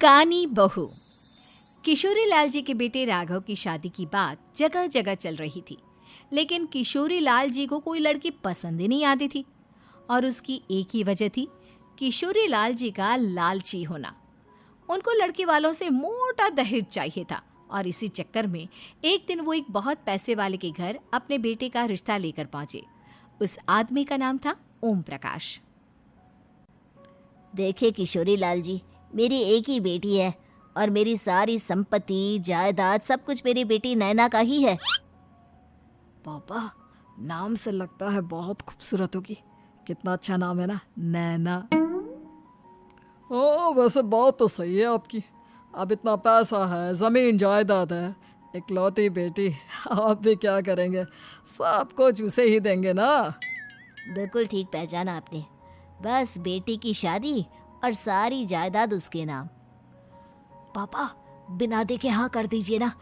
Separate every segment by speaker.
Speaker 1: कानी बहू। किशोरी लाल जी के बेटे राघव की शादी की बात जगह जगह चल रही थी, लेकिन किशोरी लाल जी को कोई लड़की पसंद ही नहीं आती थी। और उसकी एक ही वजह थी, किशोरी लाल जी का लालची होना। उनको लड़की वालों से मोटा दहेज चाहिए था और इसी चक्कर में एक दिन वो एक बहुत पैसे वाले के घर अपने बेटे का रिश्ता लेकर पहुंचे। उस आदमी का नाम था ओम प्रकाश।
Speaker 2: देखिए किशोरी लाल जी, मेरी एक ही बेटी है और मेरी सारी संपत्ति जायदाद सब कुछ मेरी बेटी नैना का ही है।
Speaker 3: पापा, नाम से लगता है बहुत खूबसूरत होगी। कितना अच्छा नाम है ना, नैना। ओ, वैसे बात तो सही है आपकी। अब इतना पैसा है, जमीन जायदाद है, इकलौती बेटी, आप भी क्या करेंगे? सब कुछ उसे ही देंगे ना।
Speaker 2: बिल्कुल ठीक पहचाना आपने। बस बेटी की शादी और सारी जायदाद उसके नाम।
Speaker 3: पापा, बिना देखे हाँ कर दीजिए ना।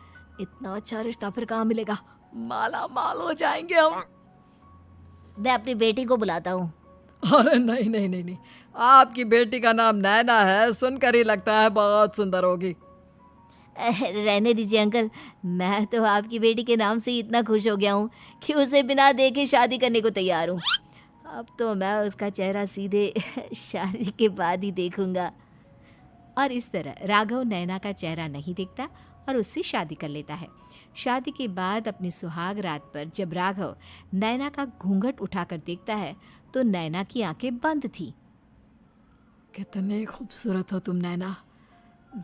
Speaker 3: इतना अच्छा रिश्ता फिर कहाँ मिलेगा? माला माल हो जाएंगे हम।
Speaker 2: मैं अपनी बेटी को बुलाता हूँ।
Speaker 3: अरे नहीं नहीं नहीं नहीं, आपकी बेटी का नाम नैना है, सुनकर ही लगता है बहुत सुंदर होगी।
Speaker 2: रहने दीजिए अंकल, मैं तो आपकी बेटी के नाम से ही इतना खुश हो गया हूँ कि उसे बिना देखे शादी करने को तैयार हूँ। अब तो मैं उसका चेहरा सीधे शादी के बाद ही देखूंगा।
Speaker 1: और इस तरह राघव नैना का चेहरा नहीं देखता और उससे शादी कर लेता है। शादी के बाद अपनी सुहाग रात पर जब राघव नैना का घूंघट उठाकर देखता है तो नैना की आंखें बंद थी।
Speaker 3: कितनी खूबसूरत हो तुम नैना,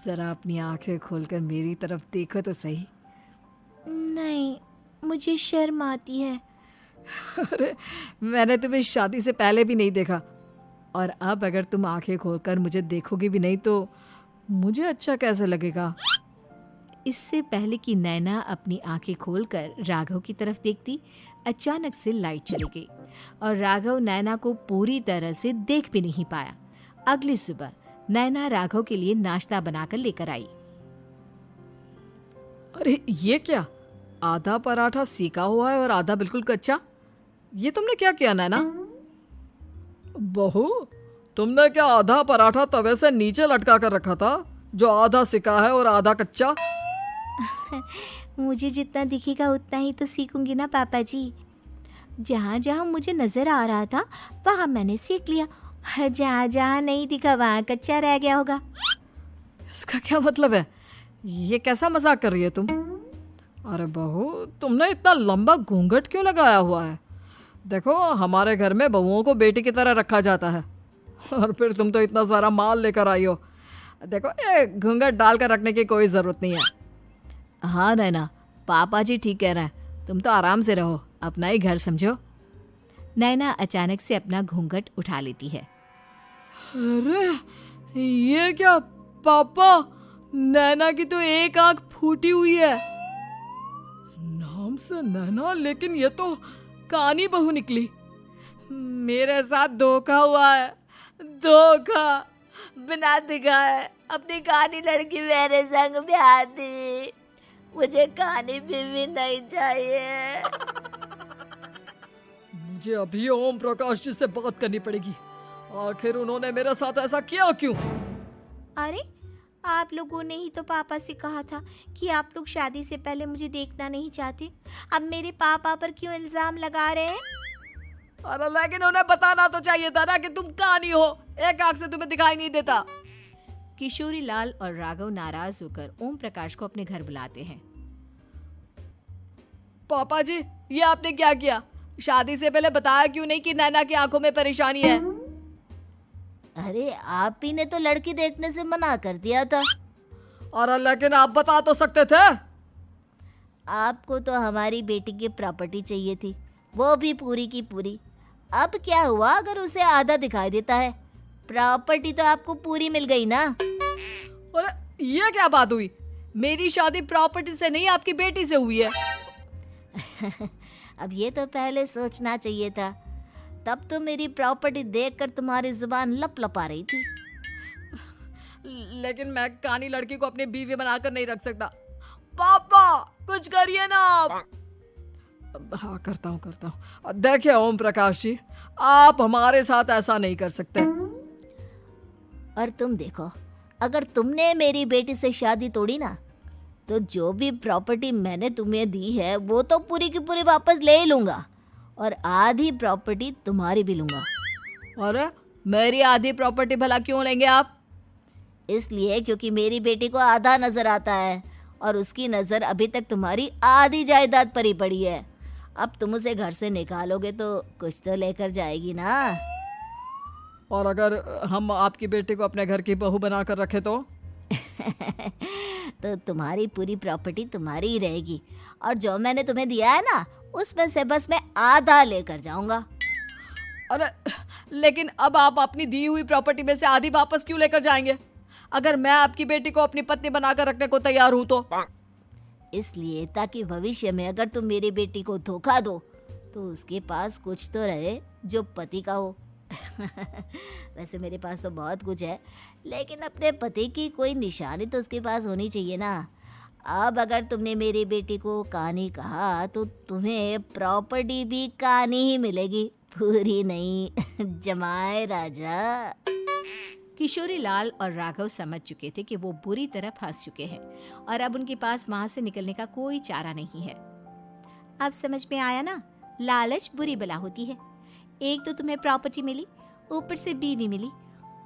Speaker 3: जरा अपनी आंखें खोलकर मेरी तरफ देखो तो सही।
Speaker 2: नहीं, मुझे शर्म आती है।
Speaker 3: अरे, मैंने तुम्हें शादी से पहले भी नहीं देखा, और अब अगर तुम आंखें खोलकर मुझे देखोगी भी नहीं तो मुझे अच्छा कैसे लगेगा?
Speaker 1: इससे पहले कि नैना अपनी आंखें खोलकर राघव की तरफ देखती, अचानक से लाइट चली गई और राघव नैना को पूरी तरह से देख भी नहीं पाया। अगली सुबह नैना राघव के लिए नाश्ता बनाकर लेकर आई।
Speaker 3: अरे ये क्या, आधा पराठा सीका हुआ है और आधा बिल्कुल कच्चा। ये तुमने क्या किया नैना? बहू, तुमने क्या आधा पराठा तवे से नीचे लटका कर रखा था, जो आधा सिका है और आधा कच्चा?
Speaker 2: मुझे जितना दिखेगा उतना ही तो सीखूंगी ना पापा जी। जहाँ जहाँ मुझे नजर आ रहा था वहाँ मैंने सीख लिया, जहाँ जहाँ नहीं दिखा वहाँ कच्चा रह गया होगा।
Speaker 3: इसका क्या मतलब है? ये कैसा मजाक कर रही है तुम? अरे बहू, तुमने इतना लंबा घूंघट क्यों लगाया हुआ है? देखो, हमारे घर में बहुओं को बेटी की तरह रखा जाता है, और फिर तुम तो इतना सारा माल लेकर आई हो। देखो, ये घूंघट डालकर रखने की कोई ज़रूरत नहीं है। हाँ नैना, पापा जी ठीक कह रहे हैं, तुम तो आराम से रहो, अपना ही घर समझो।
Speaker 1: नैना अचानक से अपना घूंघट उठा लेती है।
Speaker 3: अरे ये क्या पापा, नैना की तो एक आंख फूटी हुई है। नाम से नैना, लेकिन ये तो कानी बहू निकली। मेरे साथ धोखा हुआ है, धोखा।
Speaker 2: बिना दिखाए अपनी कानी लड़की मेरे संग ब्याह दी। मुझे कानी बीवी नहीं चाहिए।
Speaker 3: मुझे अभी ओम प्रकाश जी से बात करनी पड़ेगी। आखिर उन्होंने मेरे साथ ऐसा किया क्यों?
Speaker 2: अरे, आप लोगों ने ही तो पापा से कहा था कि आप लोग शादी से पहले मुझे देखना नहीं चाहते। अब मेरे पापा पर क्यों इल्जाम लगा रहे हैं?
Speaker 3: अरे लेकिन उन्हें बताना तो चाहिए था ना कि तुम कानी हो, एक आंख से तुम्हें दिखाई नहीं देता।
Speaker 1: किशोरी लाल और राघव नाराज होकर ओम प्रकाश को अपने घर बुलाते हैं।
Speaker 3: पापा जी, ये आपने क्या किया? शादी से पहले बताया क्यों नहीं कि नैना की आंखों में परेशानी है?
Speaker 2: अरे, आप ही ने तो लड़की देखने से मना कर दिया था।
Speaker 3: अरे लेकिन आप बता तो सकते थे।
Speaker 2: आपको तो हमारी बेटी की प्रॉपर्टी चाहिए थी, वो भी पूरी की पूरी। अब क्या हुआ अगर उसे आधा दिखाई देता है? प्रॉपर्टी तो आपको पूरी मिल गई ना।
Speaker 3: अरे ये क्या बात हुई? मेरी शादी प्रॉपर्टी से नहीं, आपकी बेटी से हुई है।
Speaker 2: अब ये तो पहले सोचना चाहिए था, तब तो मेरी प्रॉपर्टी देखकर तुम्हारी जुबान लप लपा रही थी।
Speaker 3: लेकिन मैं कानी लड़की को अपनी बीवी बनाकर नहीं रख सकता। पापा, कुछ करिए ना आप। हाँ, करता हूँ। देखिए ओम प्रकाश जी, आप हमारे साथ ऐसा नहीं कर सकते।
Speaker 2: और तुम देखो, अगर तुमने मेरी बेटी से शादी तोड़ी ना, तो जो भी प्रॉपर्टी मैंने तुम्हें दी है वो तो पूरी की पूरी वापस ले ही लूँगा, और आधी प्रॉपर्टी तुम्हारी भी लूँगा।
Speaker 3: अरे मेरी आधी प्रॉपर्टी भला क्यों लेंगे आप?
Speaker 2: इसलिए क्योंकि मेरी बेटी को आधा नज़र आता है और उसकी नज़र अभी तक तुम्हारी आधी जायदाद पर ही पड़ी है। अब तुम उसे घर से निकालोगे तो कुछ तो लेकर जाएगी ना।
Speaker 3: और अगर हम आपकी बेटी को अपने घर की बहू बना कर रखे तो?
Speaker 2: तो तुम्हारी पूरी प्रॉपर्टी तुम्हारी ही रहेगी, और जो मैंने तुम्हें दिया है ना, उसमें से बस मैं आधा लेकर जाऊंगा।
Speaker 3: अरे लेकिन अब आप अपनी दी हुई प्रॉपर्टी में से आधी वापस क्यों लेकर जाएंगे? अगर मैं आपकी बेटी को अपनी पत्नी बनाकर रखने को तैयार हूं तो?
Speaker 2: इसलिए ताकि भविष्य में अगर तुम मेरी बेटी को धोखा दो तो उसके पास कुछ तो रहे जो पति का हो। वैसे मेरे पास तो बहुत कुछ है, लेकिन अपने पति की कोई निशानी तो उसके पास होनी चाहिए ना। अब अगर तुमने मेरी बेटी को कानी कहा तो तुम्हें प्रॉपर्टी भी कानी ही मिलेगी, पूरी नहीं। जमाए राजा।
Speaker 1: किशोरी लाल और राघव समझ चुके थे कि वो बुरी तरह फंस चुके हैं और अब उनके पास वहां से निकलने का कोई चारा नहीं है। अब समझ में आया ना, लालच बुरी बला होती है। एक तो तुम्हें प्रॉपर्टी मिली, ऊपर से बीवी मिली,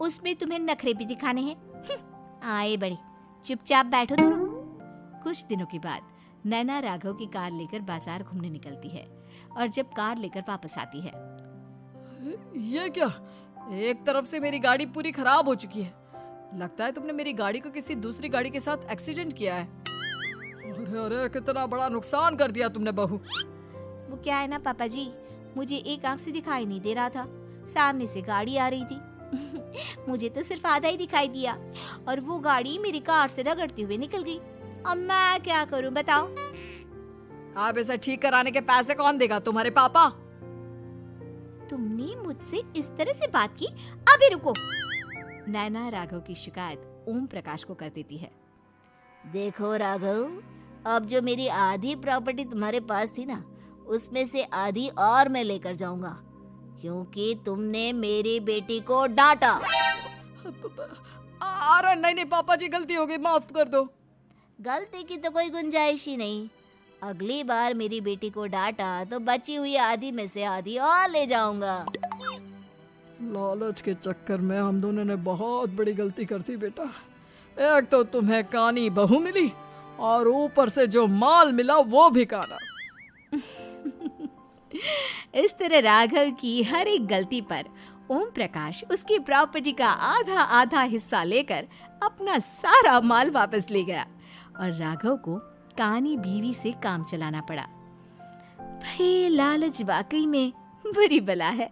Speaker 1: उसमें तुम्हें नखरे भी दिखाने हैं। आए बड़े, चुपचाप बैठो दोनों। कुछ दिनों के बाद नैना राघव की कार लेकर बाजार घूमने निकलती है और जब कार लेकर वापस आती है,
Speaker 3: ये क्या? एक तरफ से मेरी गाड़ी पूरी खराब हो चुकी है। लगता है तुमने मेरी गाड़ी को किसी दूसरी गाड़ी के साथ एक्सीडेंट किया है। अरे अरे कितना बड़ा नुकसान कर दिया तुमने बहू।
Speaker 1: वो क्या है ना पापा जी, मुझे एक आंख से दिखाई नहीं दे रहा था, सामने से गाड़ी आ रही थी। मुझे तो सिर्फ आधा ही दिखाई दिया और वो गाड़ी मेरी कार से रगड़ते हुए निकल गई। अब मैं क्या करूं बताओ?
Speaker 3: आप इसे ठीक कराने के पैसे कौन देगा? तुम्हारे पापा?
Speaker 1: तुमने मुझसे इस तरह से बात की? अभी रुको। नैना राघव की शिकायत ओम प्रकाश को कर देती है।
Speaker 2: देखो राघव, अब जो मेरी आधी प्रॉपर्टी तुम्हारे पास थी ना, उसमें से आधी और मैं लेकर जाऊंगा, क्योंकि तुमने मेरी बेटी को डांटा।
Speaker 3: अरे नहीं नहीं पापा जी, गलती हो गई, माफ कर दो।
Speaker 2: गलती की तो कोई गुंजाइश ही नहीं। अगली बार मेरी बेटी को डांटा तो बची हुई आधी में से आधी और ले जाऊंगा।
Speaker 3: लालच के चक्कर में हम दोनों ने बहुत बड़ी गलती कर दी बेटा। एक तो तुम्हें कानी बहू मिली और ऊपर से जो माल मिला वो भी काना।
Speaker 1: इस तरह राघव की हर एक गलती पर ओम प्रकाश उसकी प्रॉपर्टी का आधा आधा हिस्सा लेकर अपना सारा माल वापस ले गया और राघव को कानी बीवी से काम चलाना पड़ा। भाई लालच वाकई में बुरी बला है।